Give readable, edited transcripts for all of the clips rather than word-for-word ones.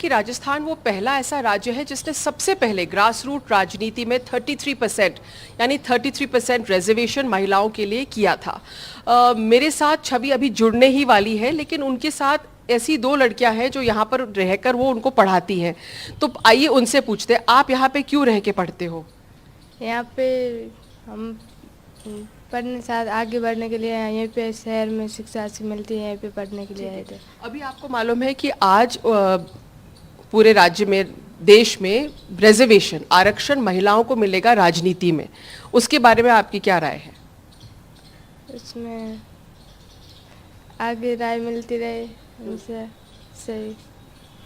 कि राजस्थान वो पहला ऐसा राज्य है जिसने सबसे पहले ग्रास रूट राजनीति में 33% यानी 33% रिजर्वेशन महिलाओं के लिए किया था। मेरे साथ छवि अभी जुड़ने ही वाली है, लेकिन उनके साथ ऐसी दो लड़कियां हैं जो यहाँ पर रहकर वो उनको पढ़ाती हैं। तो आइए उनसे पूछते हैं, आप यहाँ पे क्यों रह के पढ़ते हो? यहाँ पे हम पढ़ने साथ आगे बढ़ने के लिए यहीं पे शहर में शिक्षा अच्छी मिलती है, यहीं पे पढ़ने के लिए आए थे। अभी आपको मालूम है कि आज पूरे राज्य में, देश में रिजर्वेशन आरक्षण महिलाओं को मिलेगा राजनीति में। उसके बारे में आपकी क्या राय है? उसमें आगे राय मिलती रहे उनसे सही,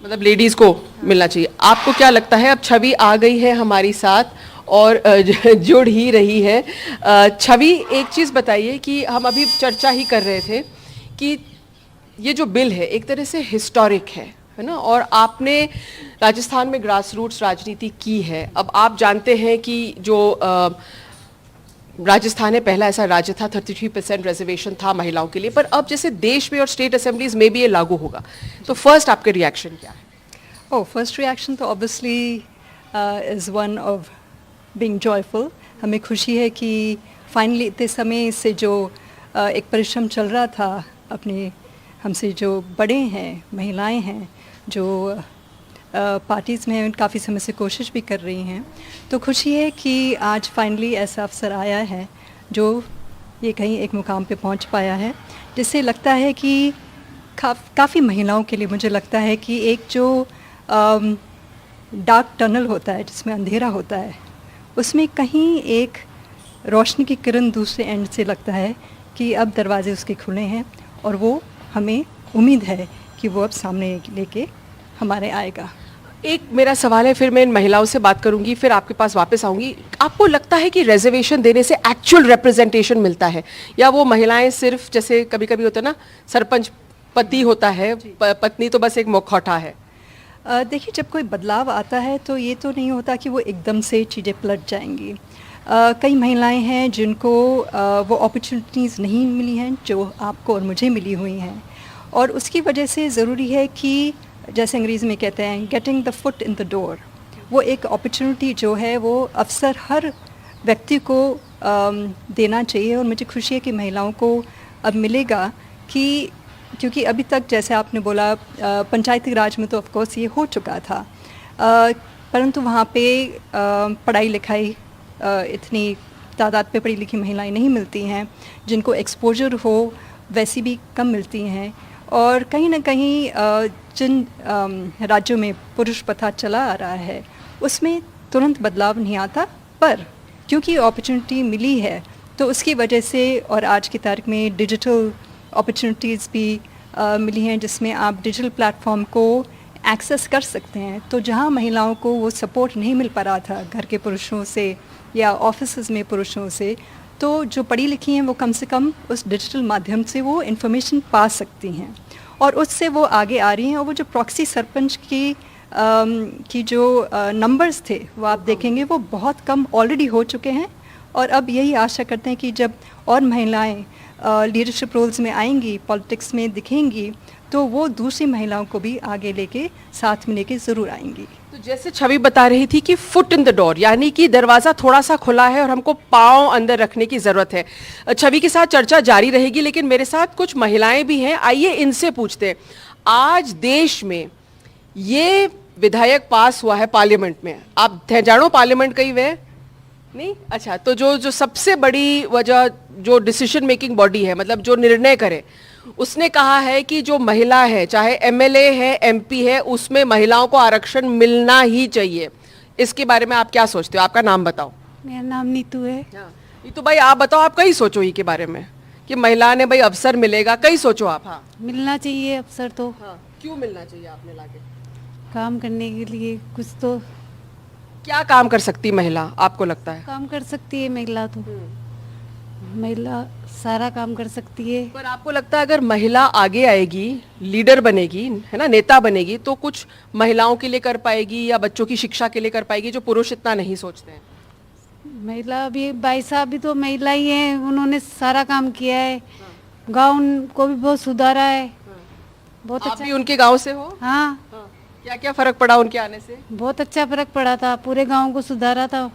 मतलब लेडीज को मिलना चाहिए। आपको क्या लगता है? अब छवि आ गई है हमारी साथ और जुड़ ही रही है। छवि, एक चीज बताइए कि हम अभी चर्चा ही कर रहे थे कि ये जो बिल है एक तरह से हिस्टोरिक है ना, और आपने राजस्थान में ग्रास रूट्स राजनीति की है। अब आप जानते हैं कि जो राजस्थान में पहला ऐसा राज्य था, 33% रिजर्वेशन था महिलाओं के लिए, पर अब जैसे देश में और स्टेट असेंबलीज में भी ये लागू होगा, तो फर्स्ट आपके रिएक्शन क्या है? फर्स्ट रिएक्शन तो obviously is one of being joyful. हमें खुशी है कि फाइनली इतने समय से जो एक परिश्रम चल रहा था, अपने हमसे जो बड़े हैं, महिलाएं हैं जो पार्टीज़ में काफ़ी समय से कोशिश भी कर रही हैं, तो खुशी है कि आज फाइनली ऐसा अवसर आया है जो ये कहीं एक मुकाम पे पहुंच पाया है, जिससे लगता है कि काफ़ी महिलाओं के लिए मुझे लगता है कि एक जो डार्क टनल होता है जिसमें अंधेरा होता है, उसमें कहीं एक रोशनी की किरण दूसरे एंड से लगता है कि अब दरवाजे उसके खुले हैं और वो हमें उम्मीद है कि वो अब सामने लेके हमारे आएगा। एक मेरा सवाल है, फिर मैं इन महिलाओं से बात करूंगी, फिर आपके पास वापस आऊंगी। आपको लगता है कि रिजर्वेशन देने से एक्चुअल रिप्रेजेंटेशन मिलता है, या वो महिलाएं सिर्फ, जैसे कभी कभी होता है ना, सरपंच पति होता है, पत्नी तो बस एक मुखौटा है? देखिए, जब कोई बदलाव आता है तो ये तो नहीं होता कि वो एकदम से चीज़ें पलट जाएंगी। कई महिलाएं हैं जिनको वो अपॉर्चुनिटीज़ नहीं मिली हैं जो आपको और मुझे मिली हुई हैं, और उसकी वजह से ज़रूरी है कि जैसे अंग्रेज़ी में कहते हैं getting the foot in the door, वो एक अपॉर्चुनिटी जो है वो अवसर हर व्यक्ति को देना चाहिए। और मुझे खुशी है कि महिलाओं को अब मिलेगा, कि क्योंकि अभी तक जैसे आपने बोला पंचायती राज में तो ऑफ कोर्स ये हो चुका था, परंतु वहाँ पे पढ़ाई लिखाई इतनी तादाद पे पढ़ी लिखी महिलाएं नहीं मिलती हैं, जिनको एक्सपोजर हो वैसी भी कम मिलती हैं। और कहीं ना कहीं जिन राज्यों में पुरुष प्रथा चला आ रहा है उसमें तुरंत बदलाव नहीं आता, पर क्योंकि अपॉर्चुनिटी मिली है तो उसकी वजह से, और आज की तारीख में डिजिटल अपॉर्चुनिटीज़ भी मिली हैं जिसमें आप डिजिटल प्लेटफॉर्म को एक्सेस कर सकते हैं। तो जहां महिलाओं को वो सपोर्ट नहीं मिल पा रहा था घर के पुरुषों से या ऑफिस में पुरुषों से, तो जो पढ़ी लिखी हैं वो कम से कम उस डिजिटल माध्यम से वो इन्फॉर्मेशन पा सकती हैं और उससे वो आगे आ रही हैं। और वो जो प्रॉक्सी सरपंच की जो नंबर्स थे वो आप देखेंगे वो बहुत कम ऑलरेडी हो चुके हैं, और अब यही आशा करते हैं कि जब और महिलाएं लीडरशिप रोल्स में आएंगी, पॉलिटिक्स में दिखेंगी, तो वो दूसरी महिलाओं को भी आगे लेके साथ में लेके ज़रूर आएंगी। तो जैसे छवि बता रही थी कि फुट इन द डोर, यानी कि दरवाजा थोड़ा सा खुला है और हमको पाँव अंदर रखने की जरूरत है। छवि के साथ चर्चा जारी रहेगी, लेकिन मेरे साथ कुछ महिलाएं भी हैं, आइए इनसे पूछते हैं। आज देश में ये विधेयक पास हुआ है पार्लियामेंट में, आप जानो पार्लियामेंट कई वे नहीं? अच्छा, तो जो सबसे बड़ी वजह, जो डिसीजन मेकिंग बॉडी है, मतलब जो निर्णय करे, उसने कहा है कि जो महिला है, चाहे एमएलए है, एमपी है, उसमें महिलाओं को आरक्षण मिलना ही चाहिए। इसके बारे में आप क्या सोचते हो? आपका नाम बताओ। मेरा नाम नीतू है। नीतू भाई, आप बताओ, आप कहीं सोचो ही के बारे में कि महिला ने भाई अवसर मिलेगा, कहीं सोचो आप? हाँ, मिलना चाहिए अवसर तो। हाँ, क्यों मिलना चाहिए आपने लाके? काम करने के लिए कुछ तो क्या काम कर सकती महिला आपको लगता है? काम कर सकती है महिला, तो महिला सारा काम कर सकती है। पर आपको लगता है अगर महिला आगे आएगी, लीडर बनेगी, है ना, नेता बनेगी, तो कुछ महिलाओं के लिए कर पाएगी या बच्चों की शिक्षा के लिए कर पाएगी, जो पुरुष इतना नहीं सोचते हैं? महिला भी, भाई साहब भी तो महिला ही हैं, उन्होंने सारा काम किया है। गाँव को भी बहुत सुधारा है, बहुत आप अच्छा। भी उनके गांव से हो? हाँ, क्या क्या फर्क पड़ा उनके आने से? बहुत अच्छा फर्क पड़ा था, पूरे गांव को सुधारा था,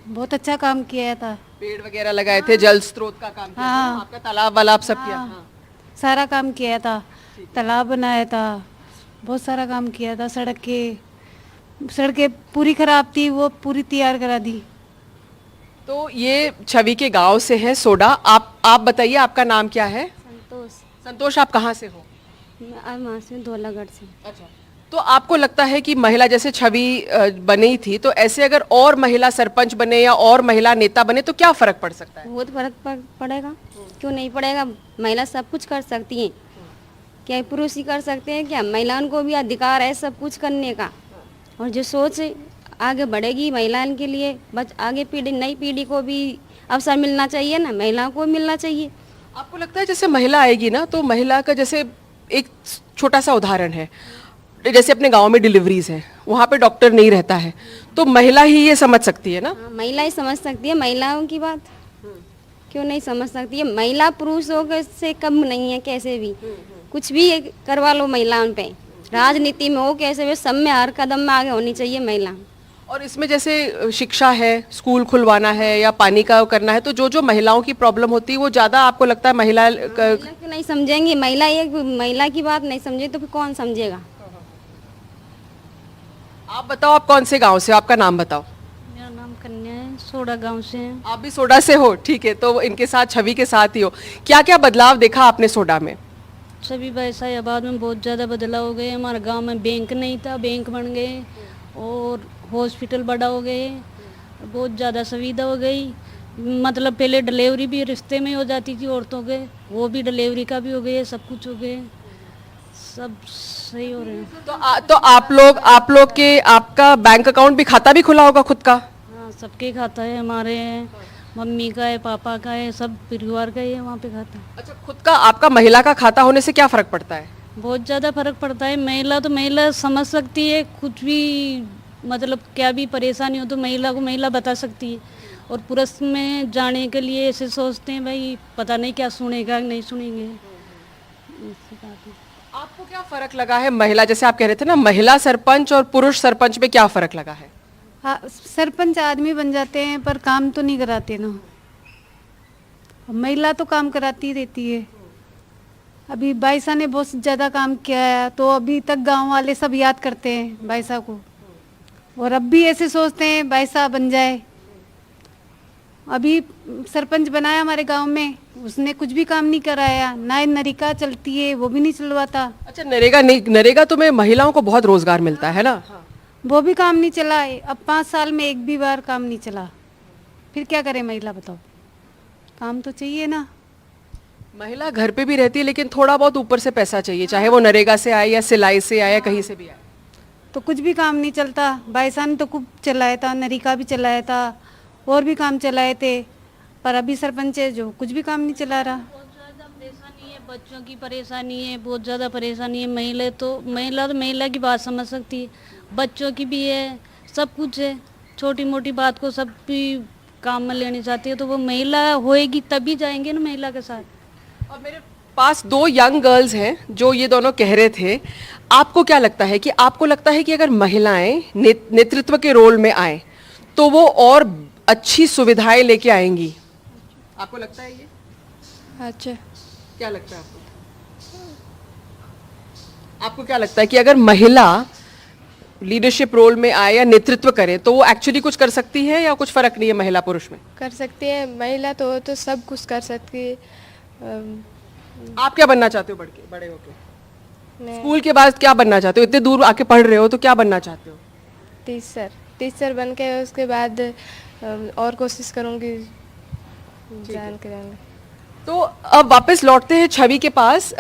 बहुत अच्छा काम किया था। पेड़ वगैरह लगाए थे, जल स्रोत का काम किया था, हाँ। आपका तालाब वालाब सब किया? हाँ। सारा काम किया था, तालाब बनाया था, बहुत सारा काम किया था। सड़कें पूरी खराब थी, वो पूरी तैयार करा दी। तो ये छवि के गांव से है सोडा। आप बताइए, आपका नाम क्या है? संतोष। संतोष, आप कहाँ से हो? मैं वहाँ से धौलागढ़ से। अच्छा, तो आपको लगता है कि महिला जैसे छवि बनी थी, तो ऐसे अगर और महिला सरपंच बने या और महिला नेता बने तो क्या फर्क पड़ सकता है? बहुत फर्क पड़ेगा, क्यों नहीं पड़ेगा। महिला सब कुछ कर सकती हैं, क्या पुरुष ही कर सकते हैं क्या? महिलाओं को भी अधिकार है सब कुछ करने का, और जो सोच आगे बढ़ेगी महिलाओं के लिए, आगे नई पीढ़ी को भी अवसर मिलना चाहिए ना, महिलाओं को मिलना चाहिए। आपको लगता है जैसे महिला आएगी ना, तो महिला का जैसे एक छोटा सा उदाहरण है, जैसे अपने गांव में डिलीवरीज है, वहाँ पे डॉक्टर नहीं रहता है, तो महिला ही ये समझ सकती है ना? हाँ, महिला ही समझ सकती है महिलाओं की बात, क्यों नहीं समझ सकती है? महिला पुरुषों से कम नहीं है, कैसे भी कुछ भी करवा लो महिलाओं पे, राजनीति में हो कैसे भी, सब में हर कदम में आगे होनी चाहिए महिला। और इसमें जैसे शिक्षा है, स्कूल खुलवाना है या पानी का करना है, तो जो जो महिलाओं की प्रॉब्लम होती है वो ज्यादा आपको लगता है महिला क्यों नहीं समझेंगी? महिला की बात नहीं समझे तो फिर कौन समझेगा? आप बताओ, आप कौन से गांव से हो? आपका नाम बताओ। मेरा नाम कन्या है, सोडा गांव से है। आप भी सोडा से हो? ठीक है, तो इनके साथ, छवि के साथ ही हो। क्या क्या बदलाव देखा आपने सोडा में? सभी व्यवसाय आबाद में बहुत ज़्यादा बदलाव हो गए। हमारे गांव में बैंक नहीं था, बैंक बन गए, और हॉस्पिटल बड़ा हो गए, बहुत ज़्यादा सुविधा हो गई। मतलब पहले डिलीवरी भी रिश्ते में हो जाती थी औरतों के, वो भी डिलीवरी का भी हो गए, सब कुछ हो गए, सब सही हो रहे हैं। तो आप लोग के, आपका बैंक अकाउंट भी, खाता भी खुला होगा खुद का? हाँ, सबके खाता है, हमारे है, मम्मी का है, पापा का है, सब परिवार का ही है वहाँ पे खाता। अच्छा, खुद का आपका महिला का खाता होने से क्या फर्क पड़ता है? बहुत ज़्यादा फर्क पड़ता है। महिला तो महिला समझ सकती है, कुछ भी मतलब क्या भी परेशानी हो तो महिला को महिला बता सकती है, और पुरुष में जाने के लिए ऐसे सोचते हैं भाई पता नहीं क्या सुनेगा नहीं सुनेंगे, ऐसी बात है। आपको क्या फर्क लगा है महिला, जैसे आप कह रहे थे ना, महिला सरपंच और पुरुष सरपंच में क्या फर्क लगा है? हाँ, सरपंच आदमी बन जाते हैं पर काम तो नहीं कराते ना, महिला तो काम कराती रहती है। अभी बाईसा ने बहुत ज़्यादा काम किया है, तो अभी तक गांव वाले सब याद करते हैं बाईसा को, और अब भी ऐसे सोचते हैं बाईसा बन जाए। अभी सरपंच बनाया हमारे गांव में, उसने कुछ भी काम नहीं कराया, ना नरेगा चलती है वो भी नहीं चलवाता। अच्छा, नरेगा तो में महिलाओं को बहुत रोजगार मिलता है ना? वो भी काम नहीं चला है। अब 5 साल में एक भी बार काम नहीं चला, फिर क्या करे महिला, बताओ? काम तो चाहिए ना। महिला घर पे भी रहती है, लेकिन थोड़ा बहुत ऊपर से पैसा चाहिए, चाहे वो नरेगा से आए या सिलाई से आए या कहीं से भी आए। तो कुछ भी काम नहीं चलता। बाईसा ने तो खूब चलाया था, नरेगा भी चलाया था, और भी काम चलाए थे, पर अभी सरपंच है जो कुछ भी काम नहीं चला रहा। बहुत ज़्यादा परेशानी है, बच्चों की परेशानी है, बहुत ज़्यादा परेशानी है। महिला की बात समझ सकती है, बच्चों की भी है, सब कुछ है। छोटी मोटी बात को सब भी काम में लेनी चाहती है, तो वो महिला होएगी तभी जाएंगे ना महिला के साथ। और मेरे पास 2 यंग गर्ल्स हैं जो ये दोनों कह रहे थे। आपको क्या लगता है कि अगर महिलाएं नेतृत्व के रोल में आए तो वो और अच्छी सुविधाएं लेके आएंगी? आपको लगता है ये? अच्छा, क्या लगता है आपको क्या लगता है कि अगर महिला लीडरशिप रोल में आए या नेतृत्व करे तो वो एक्चुअली कुछ कर सकती है, या कुछ फर्क नहीं है महिला पुरुष में? कर सकती है महिला, तो सब कुछ कर सकती है। आप क्या बनना चाहते हो बड़े होके? मैं स्कूल के बाद क्या बनना चाहते हो? इतने दूर आके पढ़ रहे हो तो क्या बनना चाहते हो? टीचर बन के उसके बाद और कोशिश करूँगी जान के रहने। तो अब वापस लौटते हैं छवि के पास।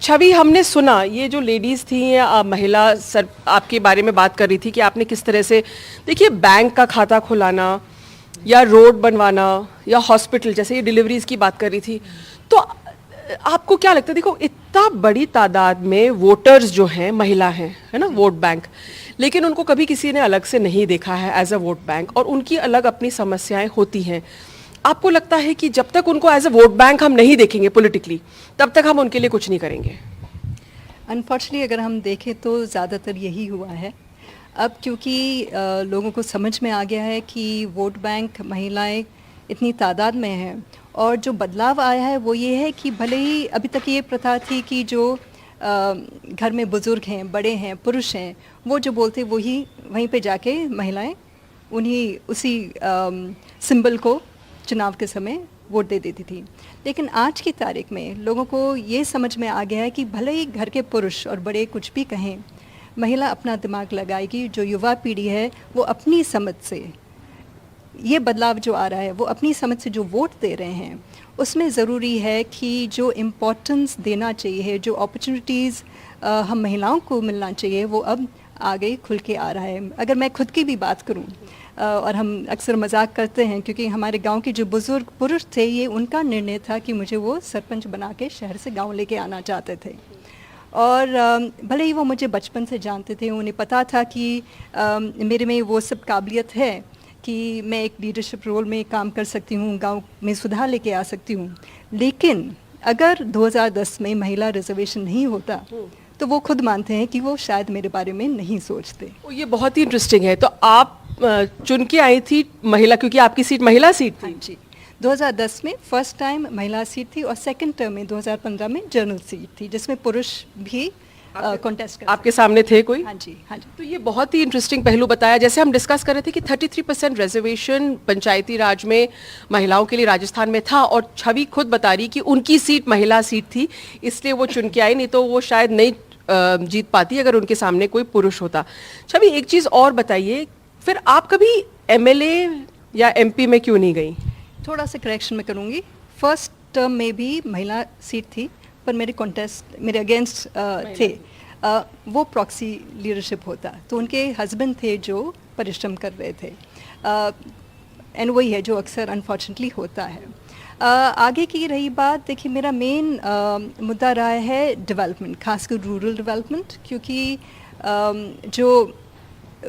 छवि, हमने सुना ये जो लेडीज थी या महिला सर आपके बारे में बात कर रही थी कि आपने किस तरह से, देखिए, बैंक का खाता खुलाना या रोड बनवाना या हॉस्पिटल, जैसे ये डिलीवरीज की बात कर रही थी, तो आपको क्या लगता है? देखो, इतना बड़ी तादाद में वोटर्स जो हैं महिला हैं, है ना, वोट बैंक, लेकिन उनको कभी किसी ने अलग से नहीं देखा है एज अ वोट बैंक, और उनकी अलग अपनी समस्याएं होती हैं। आपको लगता है कि जब तक उनको एज अ वोट बैंक हम नहीं देखेंगे पॉलिटिकली, तब तक हम उनके लिए कुछ नहीं करेंगे? अनफॉर्चुनेटली अगर हम देखें तो ज़्यादातर यही हुआ है। अब क्योंकि लोगों को समझ में आ गया है कि वोट बैंक महिलाएं इतनी तादाद में हैं, और जो बदलाव आया है वो ये है कि भले ही अभी तक ये प्रथा थी कि जो घर में बुज़ुर्ग हैं, बड़े हैं, पुरुष हैं, वो जो बोलते वहीं पे जाके महिलाएं उसी सिंबल को चुनाव के समय वोट दे देती थी। लेकिन आज की तारीख में लोगों को ये समझ में आ गया है कि भले ही घर के पुरुष और बड़े कुछ भी कहें, महिला अपना दिमाग लगाएगी। जो युवा पीढ़ी है वो अपनी समझ से, ये बदलाव जो आ रहा है वो अपनी समझ से जो वोट दे रहे हैं, उसमें ज़रूरी है कि जो इम्पोर्टेंस देना चाहिए, जो अपॉर्चुनिटीज़ हम महिलाओं को मिलना चाहिए, वो अब आगे खुल के आ रहा है। अगर मैं खुद की भी बात करूं, और हम अक्सर मजाक करते हैं क्योंकि हमारे गांव के जो बुज़ुर्ग पुरुष थे, ये उनका निर्णय था कि मुझे वो सरपंच बना के शहर से गांव लेके आना चाहते थे। और भले ही वो मुझे बचपन से जानते थे, उन्हें पता था कि मेरे में वो सब काबिलियत है कि मैं एक लीडरशिप रोल में काम कर सकती हूँ, गांव में सुधार लेके आ सकती हूँ। लेकिन अगर 2010 में महिला रिजर्वेशन नहीं होता तो वो खुद मानते हैं कि वो शायद मेरे बारे में नहीं सोचते। ये बहुत ही इंटरेस्टिंग है। तो आप चुन के आई थी महिला, क्योंकि आपकी सीट महिला सीट थी। हाँ जी, 2010 में फर्स्ट टाइम महिला सीट थी, और सेकंड टर्म में 2015 में जनरल सीट थी, जिसमें पुरुष भी कॉन्टेस्ट कर आपके सामने थे कोई? हाँ जी, हाँ जी। तो ये बहुत ही इंटरेस्टिंग पहलू बताया। जैसे हम डिस्कस कर रहे थे कि 33% रिजर्वेशन पंचायती राज में महिलाओं के लिए राजस्थान में था, और छवि खुद बता रही कि उनकी सीट महिला सीट थी, इसलिए वो चुन के आई, नहीं तो वो शायद नहीं जीत पाती अगर उनके सामने कोई पुरुष होता। छवि, एक चीज़ और बताइए, फिर आप कभी एमएलए या एमपी में क्यों नहीं गई? थोड़ा सा करेक्शन में करूँगी। फर्स्ट टर्म में भी महिला सीट थी, पर मेरे अगेंस्ट थे। वो प्रॉक्सी लीडरशिप होता, तो उनके हस्बैंड थे जो परिश्रम कर रहे थे, एंड वही है जो अक्सर अनफॉर्चुनेटली होता है। आगे की रही बात, देखिए मेरा मेन मुद्दा रहा है डेवलपमेंट, खासकर रूरल डेवलपमेंट, क्योंकि जो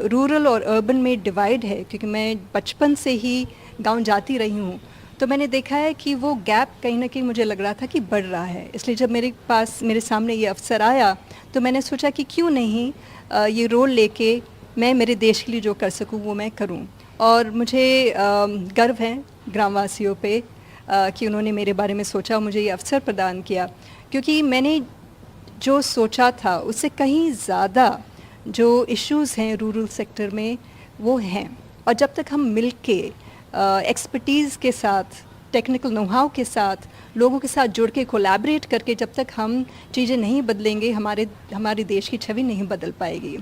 रूरल और अर्बन में डिवाइड है, क्योंकि मैं बचपन से ही गांव जाती रही हूँ, तो मैंने देखा है कि वो गैप कहीं ना कहीं मुझे लग रहा था कि बढ़ रहा है। इसलिए जब मेरे सामने ये अवसर आया, तो मैंने सोचा कि क्यों नहीं ये रोल लेके मैं मेरे देश के लिए जो कर सकूँ वो मैं करूँ। और मुझे गर्व है ग्रामवासियों पे कि उन्होंने मेरे बारे में सोचा, मुझे ये अवसर प्रदान किया, क्योंकि मैंने जो सोचा था उससे कहीं ज़्यादा जो इश्यूज़ हैं रूरल सेक्टर में वो हैं। और जब तक हम मिल के एक्सपर्टीज़ के साथ, टेक्निकल नोहाव के साथ, लोगों के साथ जुड़ के कोलैबोरेट करके जब तक हम चीज़ें नहीं बदलेंगे, हमारे देश की छवि नहीं बदल पाएगी।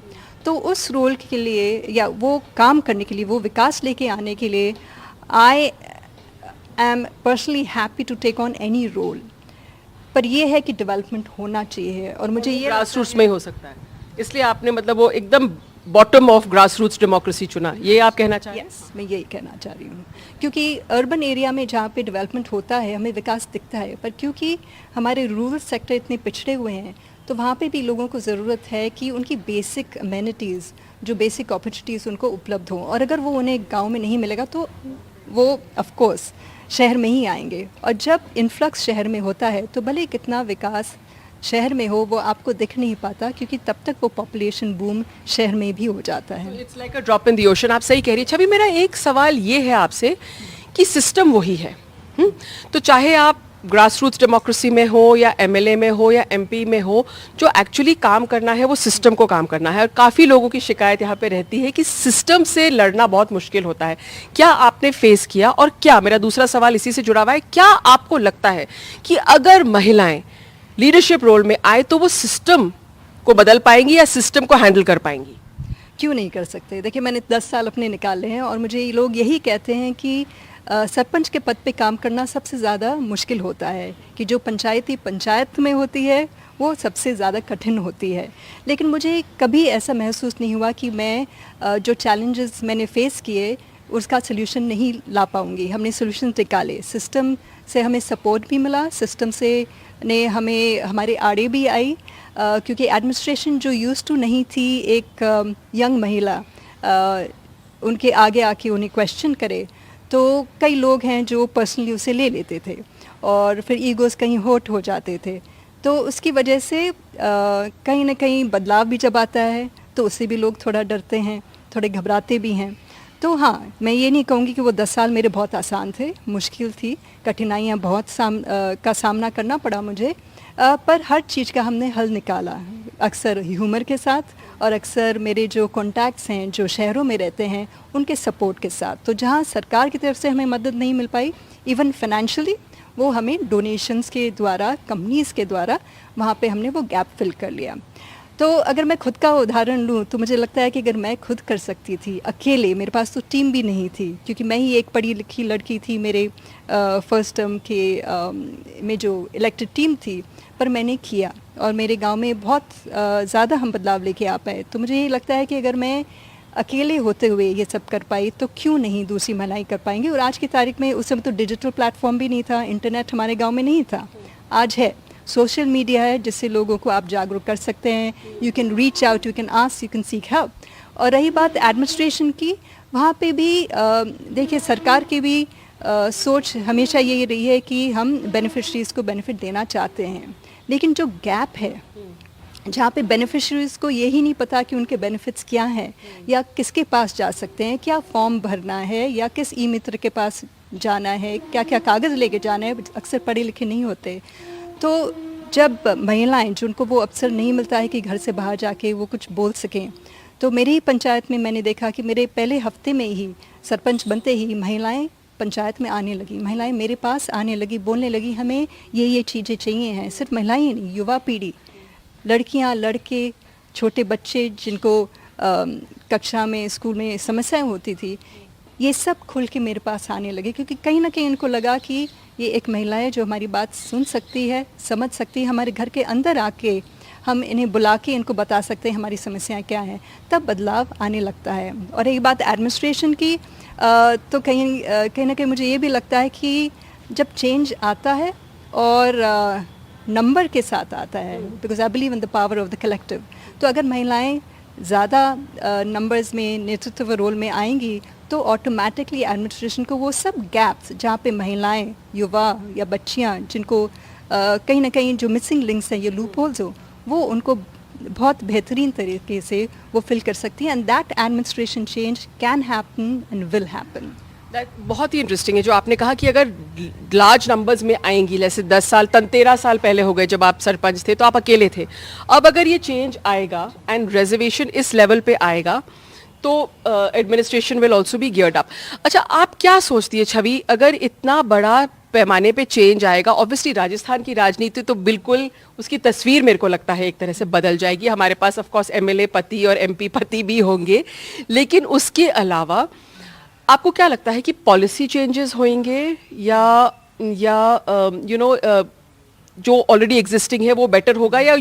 तो उस रोल के लिए या वो काम करने के लिए, वो विकास लेके आने के लिए, I am personally happy to take on any role. पर ये है कि डेवलपमेंट होना चाहिए, और मुझे ये ग्रास रूट्स में हो सकता है, इसलिए आपने मतलब वो एकदम bottom of grass roots democracy चुना, ये आप कहना चाह रहे हैं? Yes, मैं यही कहना चाह रही हूँ, क्योंकि अर्बन एरिया में जहाँ पे डेवलपमेंट होता है हमें विकास दिखता है, पर क्योंकि हमारे रूरल सेक्टर इतने पिछड़े हुए हैं, तो वहाँ पे भी लोगों को ज़रूरत है कि उनकी बेसिक अमेनिटीज़, जो बेसिक अपॉर्चुनिटीज़ उनको उपलब्ध हों, और अगर वो उन्हें गाँव में नहीं मिलेगा तो वो ऑफकोर्स शहर में ही आएंगे। और जब इन्फ्लक्स शहर में होता है तो भले कितना विकास शहर में हो, वो आपको दिख नहीं पाता, क्योंकि तब तक वो पॉपुलेशन बूम शहर में भी हो जाता है। It's like a drop in the ocean. आप सही कह रही है छवि। मेरा एक सवाल ये है आपसे कि सिस्टम वही है, तो चाहे आप ग्रास रूट्स डेमोक्रेसी में हो या एमएलए में हो या एमपी में हो, जो एक्चुअली काम करना है वो सिस्टम को काम करना है। और काफ़ी लोगों की शिकायत यहाँ पे रहती है कि सिस्टम से लड़ना बहुत मुश्किल होता है। क्या आपने फेस किया? और क्या, मेरा दूसरा सवाल इसी से जुड़ा हुआ है, क्या आपको लगता है कि अगर महिलाएं लीडरशिप रोल में आए तो वो सिस्टम को बदल पाएंगी या सिस्टम को हैंडल कर पाएंगी? क्यों नहीं कर सकते? देखिए, मैंने 10 साल अपने निकाले हैं, और मुझे लोग यही कहते हैं कि सरपंच के पद पे काम करना सबसे ज़्यादा मुश्किल होता है, कि जो पंचायत में होती है वो सबसे ज़्यादा कठिन होती है। लेकिन मुझे कभी ऐसा महसूस नहीं हुआ कि मैं जो चैलेंजेस मैंने फेस किए उसका सल्यूशन नहीं ला पाऊँगी। हमने सल्यूशन निकाले, सिस्टम से हमें सपोर्ट भी मिला, सिस्टम से ने हमारे आड़े भी आई, क्योंकि एडमिनिस्ट्रेशन जो यूज़ टू नहीं थी एक यंग महिला उनके आगे आके उन्हें क्वेश्चन करे, तो कई लोग हैं जो पर्सनली उसे ले लेते थे, और फिर ईगोज़ कहीं हर्ट हो जाते थे। तो उसकी वजह से कहीं ना कहीं बदलाव भी जब आता है तो उससे भी लोग थोड़ा डरते हैं, थोड़े घबराते भी हैं। तो हाँ, मैं ये नहीं कहूँगी कि वो 10 साल मेरे बहुत आसान थे, मुश्किल थी, कठिनाइयाँ बहुत का सामना करना पड़ा मुझे, पर हर चीज़ का हमने हल निकाला, अक्सर ह्यूमर के साथ और अक्सर मेरे जो कॉन्टैक्ट्स हैं जो शहरों में रहते हैं उनके सपोर्ट के साथ। तो जहाँ सरकार की तरफ से हमें मदद नहीं मिल पाई, इवन फाइनेंशियली, वो हमें डोनेशंस के द्वारा, कंपनीज़ के द्वारा वहाँ पे हमने वो गैप फिल कर लिया। तो अगर मैं खुद का उदाहरण लूँ तो मुझे लगता है कि अगर मैं खुद कर सकती थी अकेले, मेरे पास तो टीम भी नहीं थी क्योंकि मैं ही एक पढ़ी लिखी लड़की थी मेरे फर्स्ट टर्म के में जो इलेक्टेड टीम थी, पर मैंने किया और मेरे गांव में बहुत ज़्यादा हम बदलाव लेके आ पाए। तो मुझे ये लगता है कि अगर मैं अकेले होते हुए ये सब कर पाई तो क्यों नहीं दूसरी महिलाएं कर पाएंगी। और आज की तारीख में, उस समय तो डिजिटल प्लेटफॉर्म भी नहीं था, इंटरनेट हमारे गांव में नहीं था, आज है, सोशल मीडिया है जिससे लोगों को आप जागरूक कर सकते हैं। You can reach out, you can ask, you can seek help. और रही बात एडमिनिस्ट्रेशन की, वहाँ पे भी देखिए सरकार की भी सोच हमेशा यही रही है कि हम बेनिफिशरीज़ को बेनिफिट देना चाहते हैं, लेकिन जो गैप है जहाँ पे बेनिफिशरीज़ को यही नहीं पता कि उनके बेनिफिट्स क्या हैं या किसके पास जा सकते हैं, क्या फॉर्म भरना है या किस ई मित्र के पास जाना है, क्या क्या कागज़ लेके जाना है, अक्सर पढ़े लिखे नहीं होते। तो जब महिलाएं, जिनको वो अवसर नहीं मिलता है कि घर से बाहर जाके वो कुछ बोल सकें, तो मेरी ही पंचायत में मैंने देखा कि मेरे पहले हफ्ते में ही सरपंच बनते ही महिलाएं पंचायत में आने लगी, महिलाएं मेरे पास आने लगी, बोलने लगी हमें ये चीज़ें चाहिए हैं। सिर्फ महिलाएं ही नहीं, युवा पीढ़ी, लड़कियां, लड़के, छोटे बच्चे जिनको कक्षा में, स्कूल में समस्याएं होती थी, ये सब खुल के मेरे पास आने लगे क्योंकि कहीं ना कहीं इनको लगा कि ये एक महिला है जो हमारी बात सुन सकती है, समझ सकती है, हमारे घर के अंदर आके हम इन्हें बुला के इनको बता सकते हैं हमारी समस्याएं क्या हैं, तब बदलाव आने लगता है। और एक बात एडमिनिस्ट्रेशन की, तो कहीं ना कहीं मुझे ये भी लगता है कि जब चेंज आता है और नंबर के साथ आता है, because I believe in the power of the collective, तो अगर महिलाएं ज़्यादा नंबर्स में नेतृत्व रोल में आएंगी तो ऑटोमेटिकली एडमिनिस्ट्रेशन को वो सब गैप्स जहाँ पे महिलाएं, युवा या बच्चियाँ जिनको कहीं ना कहीं जो मिसिंग लिंक्स हैं, ये लूप होल्स हो, वो उनको बहुत बेहतरीन तरीके से वो फिल कर सकती हैं। And that administration change can happen and will happen. बहुत ही इंटरेस्टिंग है जो आपने कहा कि अगर लार्ज नंबर्स में आएंगी, जैसे 10 साल 13 साल पहले हो गए जब आप सरपंच थे तो आप अकेले थे, अब अगर ये चेंज आएगा एंड रिजर्वेशन इस लेवल पे आएगा तो administration will also be geared up. अच्छा, आप क्या सोचती है छवि, अगर इतना बड़ा पैमाने पे चेंज आएगा, ऑब्वियसली राजस्थान की राजनीति तो बिल्कुल, उसकी तस्वीर मेरे को लगता है एक तरह से बदल जाएगी। हमारे पास ऑफ कोर्स एमएलए पति और एमपी पति भी होंगे, लेकिन उसके अलावा आपको क्या लगता है कि पॉलिसी चेंजेस होंगे या यू नो जो ऑलरेडी एग्जिस्टिंग है वो बेटर होगा, या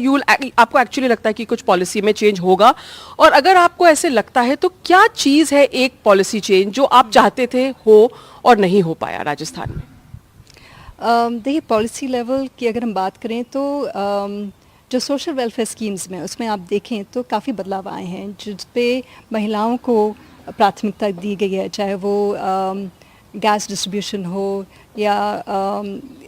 आपको एक्चुअली लगता है कि कुछ पॉलिसी में चेंज होगा? और अगर आपको ऐसे लगता है तो क्या चीज़ है एक पॉलिसी चेंज जो आप चाहते थे हो और नहीं हो पाया राजस्थान में? देखिए, पॉलिसी लेवल की अगर हम बात करें तो जो सोशल वेलफेयर स्कीम्स में, उसमें आप देखें तो काफ़ी बदलाव आए हैं जिस पे महिलाओं को प्राथमिकता दी गई है, चाहे वो गैस डिस्ट्रीब्यूशन हो या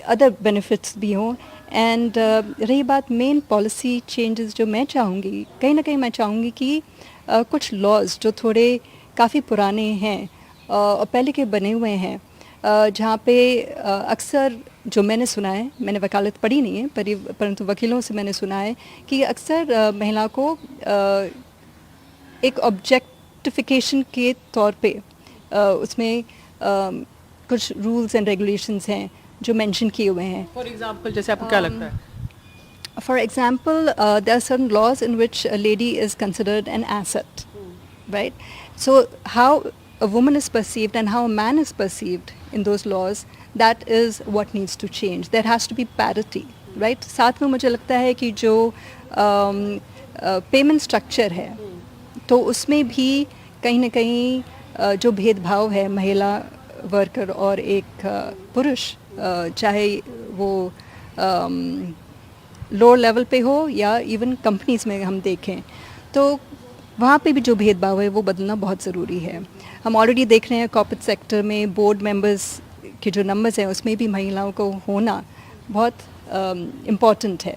अदर बेनिफिट्स भी हों। एंड रही बात मेन पॉलिसी चेंजेस जो मैं चाहूँगी, कहीं ना कहीं मैं चाहूँगी कि कुछ लॉज जो थोड़े काफ़ी पुराने हैं और पहले के बने हुए हैं, जहाँ पे अक्सर जो मैंने सुना है, मैंने वकालत पढ़ी नहीं है परंतु वकीलों से मैंने सुना है कि अक्सर महिला को एक ऑब्जेक्टिफिकेशन के तौर पे उसमें कुछ रूल्स एंड रेगुलेशंस हैं जो मेंशन किए हुए हैं। फॉर एग्जांपल जैसे आपको क्या लगता है? For example, there are certain laws in which a lady is considered an asset, right? So how a woman is perceived and how a man is perceived in those laws, that is what needs to change. There has to be parity, right? साथ में मुझे लगता है कि जो payment structure है तो उसमें भी कहीं ना कहीं जो भेदभाव है महिला वर्कर और एक पुरुष, चाहे वो लोअर लेवल पे हो या इवन कंपनीज में हम देखें, तो वहाँ पे भी जो भेदभाव है वो बदलना बहुत ज़रूरी है। हम ऑलरेडी देख रहे हैं कॉर्पोरेट सेक्टर में बोर्ड मेंबर्स के जो नंबर्स हैं उसमें भी महिलाओं को होना बहुत इम्पॉर्टेंट है।